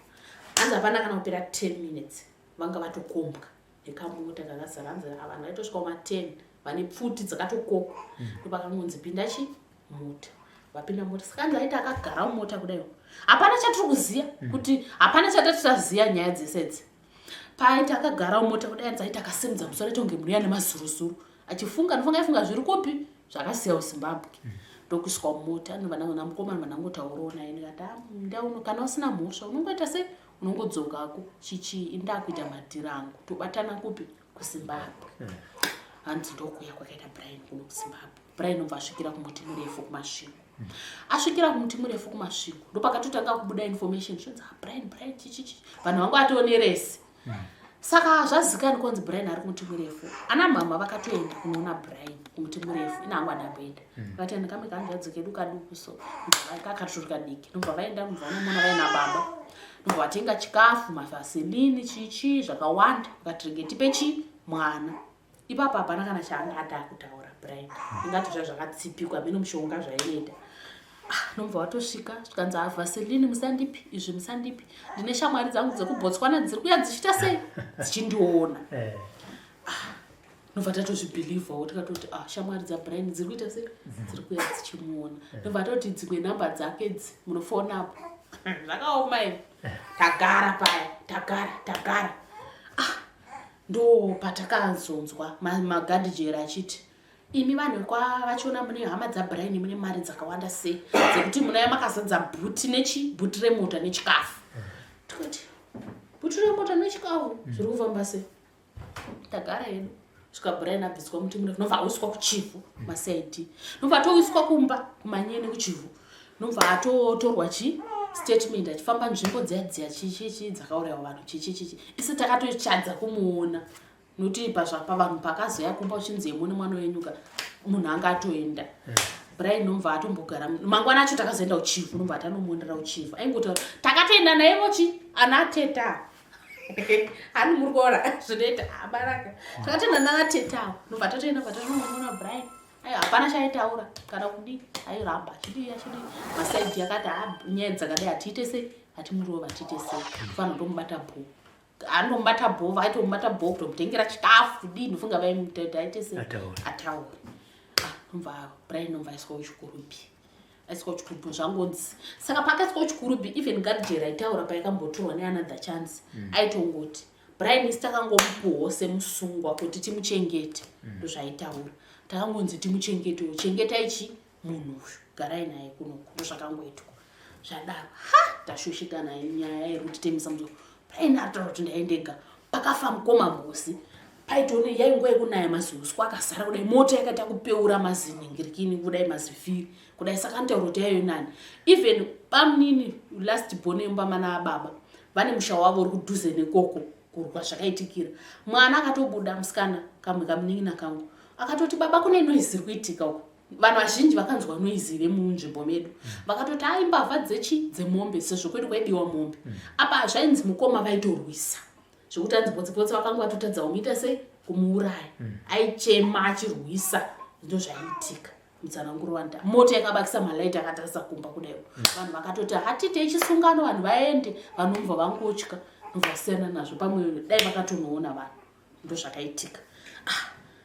hanzi hapana kana kupera 10 minutes vanga vatokombwa nekamota kakazara hanzi vanhu vaitosvika kuma10 vane pfuti dzakatokoka ndopakangonzi pinda chi mota vapinda mota. Saka hanzi aita akagara mumota kudaio hapana chatiri kuziya kuti hapana chatatisaziya nyaya dzesedzi paita akagara mumota kudai hanzi aita akasimudza musoro aita kunge munhu uya nemazuruzuru aifunga zviri kupi zvakasiya kuZimbabwe ndokusvika mumota vanhu mukomana vanangotaurawo naye ndikati ndauno kana usina mhosva unongoita sei unongodzokako chichi indakuita madhiri angu tobatana kupi kuZimbabwe. Hanzi ndokuya kwakaita Brian kuno kuZimbabwe. Brian obva asvikira kumuti murefu kumasvingo asvikira kumuti murefu kumasvingo ndopakatotanga kubuda information shonzi Brian chichi vanhu vangu ationeresi. Saka zvazikani konzi Brian ari kumuti murefu ana mama vakatoenda kunoona Brian kumuti murefu inangu adamboenda vakatoenda kamwe kangu Dzake duku so kakatoruka diki nobva vaenda nobva vanomona vaina baba nobva vatenga chikafu mavaselini chichi zvakawanda vakatiringetipe chi mwana ipapo hapana kana chaanga ada kutaura Brian ingati zvazvakatsipikwa mene mushonga zvaienda nobva watosvika zvikanzi vaselini musandipi izvi musandipi ndine shamwari dzangu dzekuBotswana dziri kuya dzichita sei dzichindiona nobva tatozvibhilivhawo tikatoti shamwari dzaBrian dziri kuita sei dziri kuya dzichimuona nobva tatoti dzimwe nhamba dzake dzi munofonapo zvakaoma ivi tagara paya tagara ndo patakazonzwa magadhijera achiti imi vanhu vachiona mune hama dzaBrian mune mari dzakawanda sei dzekuti munaya makazadza bhuti remota nechikafu tikati bhuti remota nechikafu zviri kufamba sei tagara hedu svika Brian abviswa muti murefu nobva awiswa kuchifu maCID nobva atowiswa kumba kumanyene kuchifu nobva atotorwa chi statement achifamba nzvimbo dziya chichi dzakaurayiwa vanhu chichi isi takatochadza kumuona nokuti pazvapa vanhu pakazoya kumba uchinzi yemune mwana wenyuka munhu anga atoenda Brian nobva atombogara mangwana acho takazoenda kuchifu nobva tanomuondera kuchifu aingoti takatoenda naye mochi ana ateta hani muri kuona zvinoita abaraka takatoenda naatetawo nobva tatoenda patanomuona Brian hapana chaitaura kana kudii airamba chidii maCID akati nyaya dzakadai hatiite sei hatimurova tiite sei fanira kutomubata bho anomubata bho vaitomubata bho kutomutengera chikafu kudii ndofunga vaimuteta aite sei ataura nobva Brian nobva aiswa kuchikurubi zvangonzi saka pakaiswa kuchikurubi even gadhijera aitaura paikambotorwa neanother chance aitongoti Brian takangomupuwo semusungwa kuti timuchengete ndozvaitaura takangonzi timuchengete uchengeta ichi munhu uyu garai naye kunoku ndozvakangoitwa zvadaro tashushika naye nyaya yekuti temisa musoro Brian ataura kuti ndaendega pakafa mukoma musi paitoni yainguva yekunaya maziso akazara kudai mota yakaita kupeura maziningirikini kudai mazivhiri kudai saka ntauro kuti yayo nani even pamunini last born emba mana ababa vane musha wavo uri kudhuze nekoko kurwa zvakaitikira mwana akatobuda musikana kamwe kamunin'ina kangu akatoti baba kune noise iri kuitika uko vanhu vazhinji vakanzwa noise vemunzvimbo medu vakatoti aimbavha dzemombe sezvo kwedu kwaidiwa mombe apa zvainzi mukoma vaitorwisa zvokuti anzi potsipotsi vakanga vatotadza umuita sei kumuuraya aichema achirwisa ndo zvaiitika mutsananguro wanda moto yakabakisa malaiti akatarisa kumba kudaiwo vanhu vakatoti hatite ichisungano vanhu vaende vanobva vangotya novasiyana nazvo pamwe dai vakatonoona vanhu ndo zvakaitika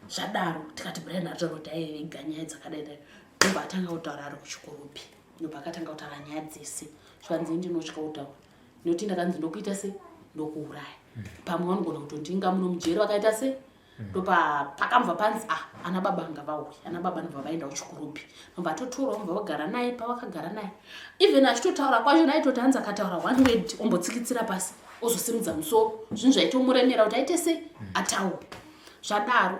zvadaro tikati Brian ataura kuti aiega nyaya dzakadai dai ndobva atanga kutaura ari kuchikoropi ndobva akatanga kutaura nyaya dzese zvanzi ndinotya kutaura nekuti ndakanzi ndokuita sei ndokuuraya pamwe vanogona kutondinga muno mujeri vakaita sei ndopa pakamva panzi ana baba ngavauya ana baba ndobva vaenda kuchikoropi ndobva atotora vobva vagara naye pavakagara naye even achitotaura kwacho naitoti hanzi akataura one word ombotsikitsira pasi ozosimudza musoro zvinhu zvaitomuremera kuti aite sei ataura zvadaro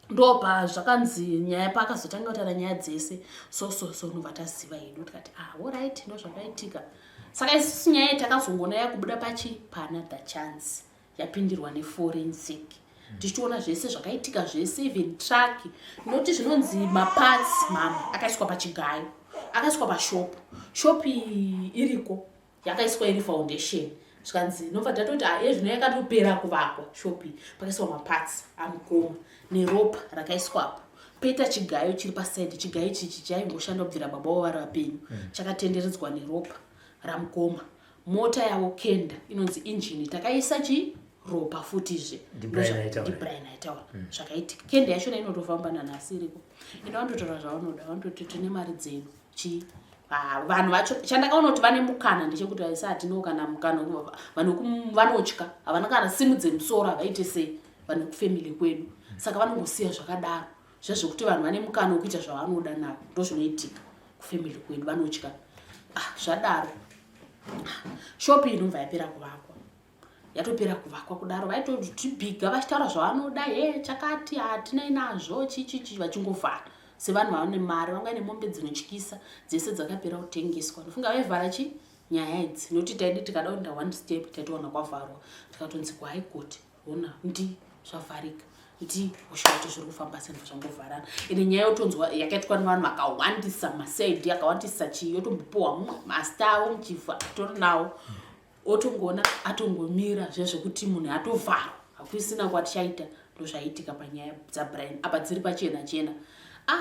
ndopa zvakanzi nyaya paakazotanga kutaura nyaya dzese so nobva taziva hedu tikati alright ndo zvakaitika saka isusu nyaya takazongona yakubuda panother chance yapindirwa neforensic tichiona zvese zvakaitika zvese even truck noti zvinonzi maparts mama akaiswa pachigayo akaiswa pashopu iriko yakaiswa iri foundation zvikanzi nobva tatoti zvino yakatopera kuvakwa shopi pakaiswa maparts amukoma neropa rakaiswapo poita chigayo chiri pasaidi chigayo chichi chaingoshanda kubvira baba wavo vari vapenyu chakatenderedzwa neropa ramukoma mota yavo kenda inonzi injini takaisa chiropa futizve Brian aitaura zvakaitika kenda yachona inotofamba nanhasi iriko ino vandotaura zvavanoda vanototi tine mari dzenu vanhu vacho chandakaona kuti vane mukana ndechekuti vaisa hatino kana mukana vanhu vanotya havana kana simudze musoro havaite sei vanhu kufamily kwedu saka vanongosiya zvakadaro zvezvekuti vanhu vane mukana wekuita zvavanoda navo ndozvinoitika kufamily kwedu vanotya zvadaro shopi inobva yapera kuvakwa yatopera kuvakwa kudaro vaitotibhiga vachitaura zvavanoda chakati hatinai nazvo chichichi vachingovhara sevanhu vane mari vanga nemombe dzinotyisa dzese dzakapera kutengeswa ndofunga vaivhara nyaya idzi noti taidi tikada kuenda one step taitoona kwavharwa tikatonzi kuhaikoti ona zvavharika ushaoti zviri kufamba sendo zvangovharana ine nyaya yotonzwa yakaitwa nevanhu vakawandisa masaidi akawandisa yotombopuwa mumwe mastawo muchivha atori nawo otongoona atongomira zvezvekuti munhu atovharwa hakusina kwatichaita ndozvaitika panyaya dzaBrian apa dziri pachena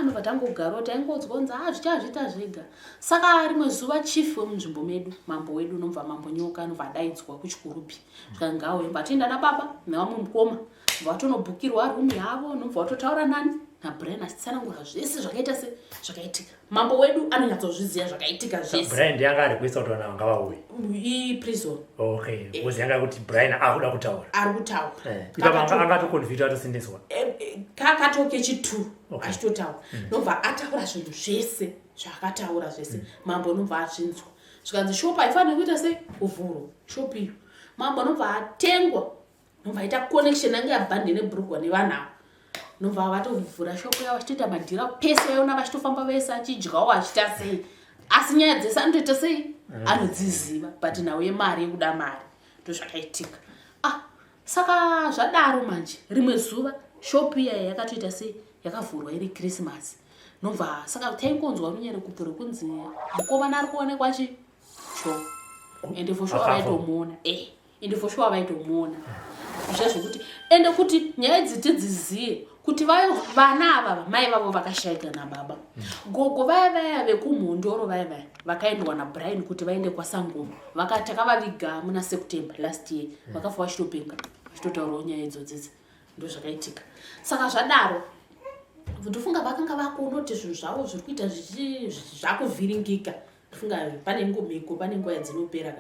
nobva tangogara taingodzwa kunzi zvichazviita zvega saka rimwe zuva chief wemunzvimbo medu mambo wedu nobva mambo nyoka nobva adaidzwa kuchikurupi zvikangawe mba toenda nababa nevamwe mukoma nobva vatonobhukirwa rumu yavo nobva vatotaura nani naBrian achitsanangura zvese zvakaita se zvakaitika mambo wedu anonyatsozviziva zvakaitika zvese Brian ndianga ari kuisa kuti vanhu vangavauye prison uzianga kuti Brian akuda kutaura kutaura angatokonvhita atosindiswa kakatoke chitu achitotaura nobva ataura zvinhu zvese zvakataura zvese mambo nobva azvinzwa zvikanzi shopu haifaniri kuita sei kuvhurwa shopu iyo mambo nobva atengwa nobva aita connection yange yabhande nebrugwa nevanhu avo nobva vatovhura shopu yavo vachitoita madhira pese vaiona vachitofamba vese achidyawo achita sei asi nyaya dzese anotoita sei anodziziva but nawo yemari yekuda mari ndozvakaitika saka zvadaro manje rimwe zuva shopu iya yakatoita sei yakavhurwa iri Christmas nobva saka taingonzwa runyere kupero kunzi mukomana ari kuonekwa ende for sure vaitomuona ende for sure vaitomuona zvekuti ende kuti nyaya idzi tidziziye kuti vana ava mai vavo vakashayika nababa gogo vaya vekumhondoro vaya vakaendwa naBrian kuti vaende kwaSangoma vakati takavaviga muna September last year vakafa vachitopenga vachitotaurawo nyaya idzodzidzi ndozvakaitika saka zvadaro ndofunga vakanga vakuona kuti zvinhu zvavo zviri kuita zvakuvhiringika funga pane ngumiko pane nguva dzinopera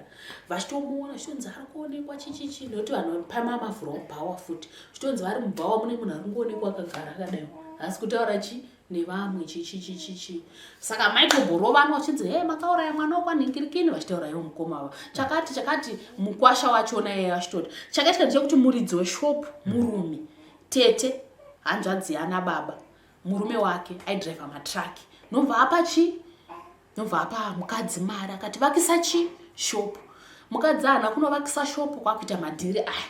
vachitomuona zvitonzi ari kuonekwa chichichi nokuti vanhu pamamavhura mubhawa futi zvitonzi vari mubhawa mune munhu ari kuonekwa akagara akadai asi kutaura chi nevamwe chichichichichi saka maitobhorovana vachinzi he makauraya mwana wakwanhingirikini vachitaura iwo mukoma chakati mukwasha wachona iye achitoti chakaitika ndechekuti muridzi weshopu murume Chete hanzvadzi yana baba murume wake aidhiraivha matraki nobva apa chi nobva apa mukadzi mari akati vakisa chi shopu mukadzi ana kunovakisa shopu kwakuita madhiri aya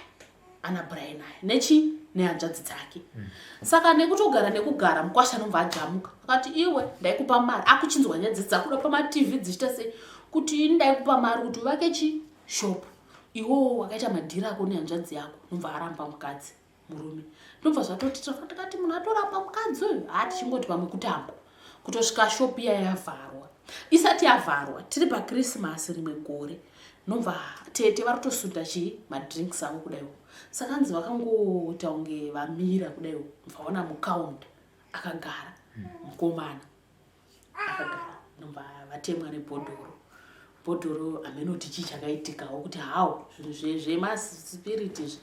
ana Brian aya nechi nehanzvadzi dzake saka nekugara mukwasha nobva ajamuka akati iwe ndaikupa mari akuchinzwa nyaya dzakuda pamaTV dzichita sei kuti ndaikupa mari kuti uvake chi shopu iwo wakaita madhiri ako nehanzvadzi yako nobva aramba mukadzi murume nobva zvatoti takati munhu atoramba mukadzi uyu tichingoti pamwe kutamba kutosvika shopu iya yavharwa isati yavharwa tiri paKrismasi rimwe gore nobva Chete vari kutosunda madrinks avo kudaiwo saka hanzi vakangota unge vamira kudaiwo mvaona mukaunda akagara mukomana akagara nobva vatemwa nebhodhoro amenoti chii chakaitikawo kuti hawo zvinhu zvemasipiriti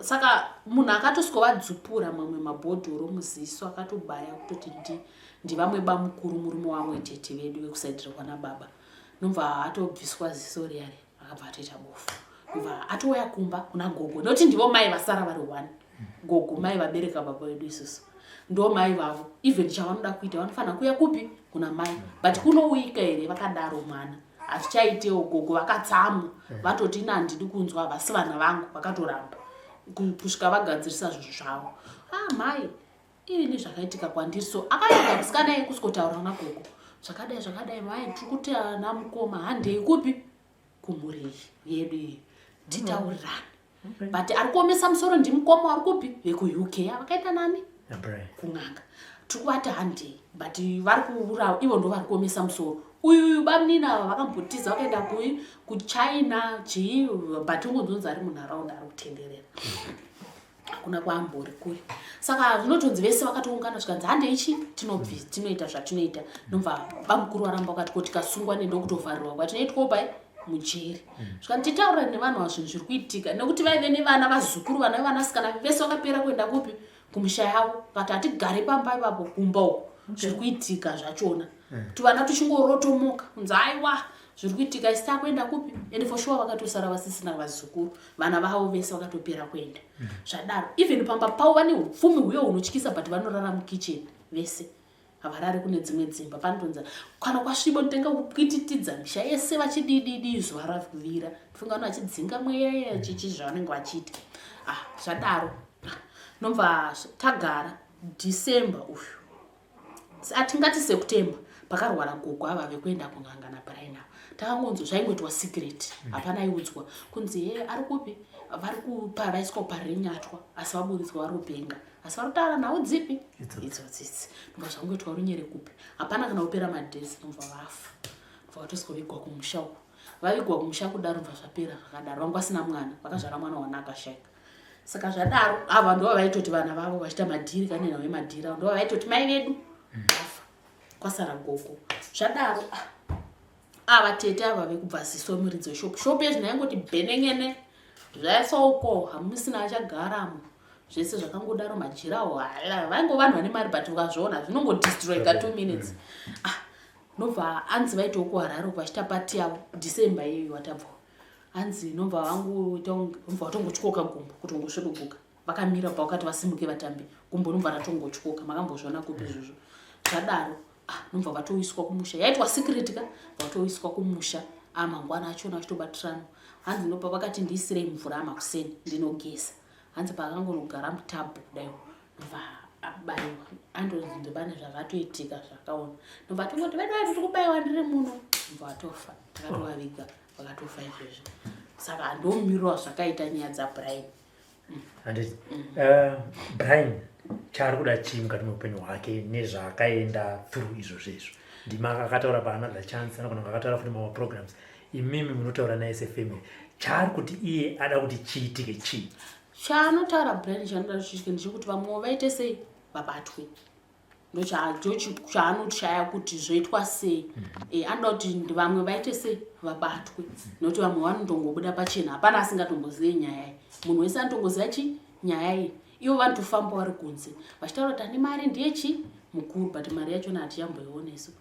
saka munhu akatoskovadzupura mamwe mabhodhoro muziso akatobaya kutoti ndivamwe bamukuru murume wamwe Chete vedu vekusaidirwa nababa nobva atobviswa ziso riyari akabva atoita bofu nobva atouya kumba kuna gogo nokuti ndivo mai vasara vari 1 gogo mai vabereka baba vedu isusu ndo mai vavo even chavanoda kuita vanofanira kuuya kupi kuna mai but kunouika here vakadaro mwana hazvichaitewo gogo vakatsamu vatoti nandidi kunzwa vasi vana vangu vakatoramba kusvika vagadzirisa zvinhu zvavo mai ini zvakaitika kwandiri so akaenda musikana kusikotaura nagogo zvakadai mai tiri kuti ana mukoma handei kupi kumhuri yedu iyi nditaurirani but ari kuomesa musoro ndimukoma wari kupi vekuUK vakaita nani kun'anga tiri kuvati handei but vari kuurawa ivo ndo vari kuomesa musoro uyu bamunina vakambotiza vakaenda kuChina chii but ungonzonzi ari munharaunda ari kutenderera hakuna kwaambori kuri saka zvinotonzi vese vakatoungana zvikanzi handeichi tinoita zvatinoita nobva bamukuru varamba vakati kuti Akasungwa nendo kutovharirwa kwatinoitwa pai mujeri zvikanzi titaura nevanhu vazvinhu zviri kuitika nekuti vaive nevana vazukuru vana vevanasikana vese vakapera kuenda kupi kumusha yavo vakati hatigare pamba ipapo kumba uko zviri kuitika zvachona kuti vana tuchingorotomoka kunzi aiwa zviri kuitika isi takuenda kupi ende for sure vakatosara vasisina vazukuru vana vavo vese vakatopera kuenda zvadaro even pamba pavo vane upfumi huyo hunotyisa but vanorara mukicheni vese havarari kune dzimwe dzimba panotonza kana kwasviba notenga kupwititidza misha yese vachidididi zuva ravira tifunga vano vachidzinga mweya chichi zvavanenge vachiita zvadaro nobva tagara December uyu atingati September pakarwara gogo ava vekuenda kun'anga naBrian takangonzwa zvaingoitwa secret hapana aiudzwa kunzi ari kupi vari kuparaiswa parinyatwa asi vaburidzwa vari upenga asi vari kutaura nhau dzipi idzodzidzi nobva zvangoitwa runyere kupi hapana kana kupera madhesi nobva vafa nobva vatoskovigwa kumusha uko vavigwa kumusha kudaro nobva zvapera zvakadaro vanga vasina mwana vakazvara mwana wana akashaika saka zvadaro ava ndova vaitoti vana vavo vachiita madhiri kanena vemadhiri avo ndova vaitoti mai vedu vafa kwasara gogo zvadaro ava Chete ava vekubva ziso muridzi weshopu shopu yezvino yaingoti bhenengene zvaisauko hamusina achagaramo zvese zvakangodaro majirawo vaingo vanhu vane mari but ukazviona zvinongodestroyika 2 minutes nobva hanzi vaitawo kuharare vachita pati yavo December iyoyo watabva hanzi nobva vatongotyoka gumbo kuti ungosvodogoka vakamira pavakati vasimuke vatambi gumbo nobva ratongotyoka makambozviona kupi izvozvo zvadaro nobva vatoiswa kumusha yaitwa secret ka vatoiswa kumusha mangwana achona achitobatirana hanzi nobva vakati ndiisirei mvura amakuseni ndinogesa hanzi pakangonogara mutabhu kudaiwo nobva abaiwa andonzi ndibane zvakatoitika zvakaona nobva tongoti vedu tiri kubayiwa ndiri muno nobva vatofa takatovaviga vakatofa izvezvo saka ndomumiriro zvakaita nyaya dzaBrian handiti Brian chaari kuda chii mukati meupenyu hwake nezvaakaenda through izvozvezvo ndima akataura paanother chance anogona akataura futi mamaprograms imimi munotaura naye sefamily chaari kuti iye ada kuti chiitike chii chaanotaura Brian chaanoda chiitike ndechekuti vamwe vaite sei vabatwe ndochaanoshaya kuti zvoitwa sei. Anoda kuti vamwe vaite sei vabatwe, nokuti vamwe vanondongobuda pachena, hapana asingatombozivi nyaya iyi. Munhu wese anotongoziva nyaya iyi. Ivo vanotofamba vari kunze vachitaura kuti ane mari ndiye mukuru, but mari yachona hatichamboioneso.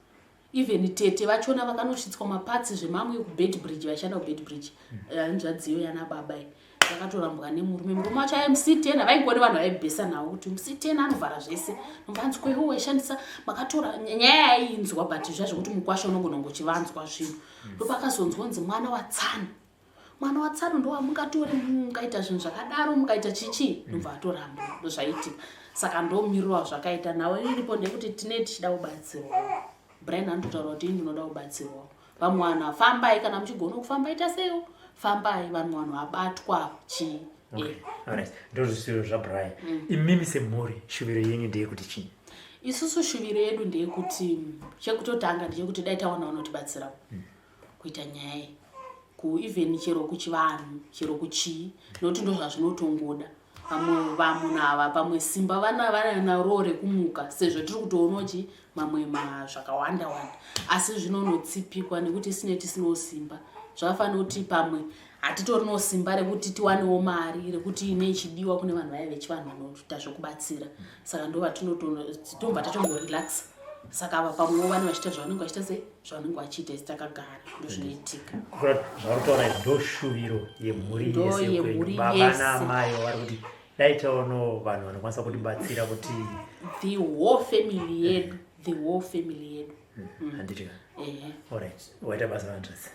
Even tete vachona vakanosvitswa mapatsi zvemamwe kubedbridge, vachanda kubedbridge nzvadziyo yana baba iyi vakatorambwa nemurume wacho MC10 havaingoni vanhu vaibhesa nawo kuti MC10 anovhara zvese nombanzwewo waishandisa makatora nyaya yainzwa, but zvazvokuti mukwasha unongona ngochivanzwa zvinhu. Ndopakazonzwonzi mwana watsano ndowamungatori mukaita zvinhu zvakadaro mukaita chichi, ndobva atoramba ndozvaitika. Saka ndomirwa zvakaita nawo iripo ndekuti tine tichida kubatsirwa. Brian anotaura kuti ndinoda kubatsirwa. Vamwe vanhu afambai, kana muchigona kufamba ita seyo fambai, vamwe vanhu abatwa ndozvisiro zvabrian. Imimi semhuri shuviro yenyu ndeyekuti chii? Isusu shuviro yedu ndeyekuti chekutotanga ndechekuti dai tawana vanotibatsira kuita nyaya iyi, even chero kuchivanhu chero kuchii, nokuti ndo zvazvinotongoda. Vamwe vamunhu ava pamwe simba vana naroo rekumuka, sezvo tiri kutoonochi mamwe zvakawanda wanda, asi zvinonotsipikwa nekuti tisino simba. Zvakafanira kuti pamwe hatitorino simba rekuti tiwanewo mari rekuti ine chidiwa kune vanhu vaya vechivanhu vanoita zvokubatsira. Saka ndova tobva tachongorelaxa. Saka ava pamwewo vanhu vachita zvavanenge vachita sei zvavanenge vachiita isi takagara, ndozvinoitika. Zvautaura ndoshuviro yemhuri yese kwenyu, baba namai vari kuti dai taono vanhu vanokwanisa kutibatsira kuti the whole family yedu. Alright, waita basa vantress.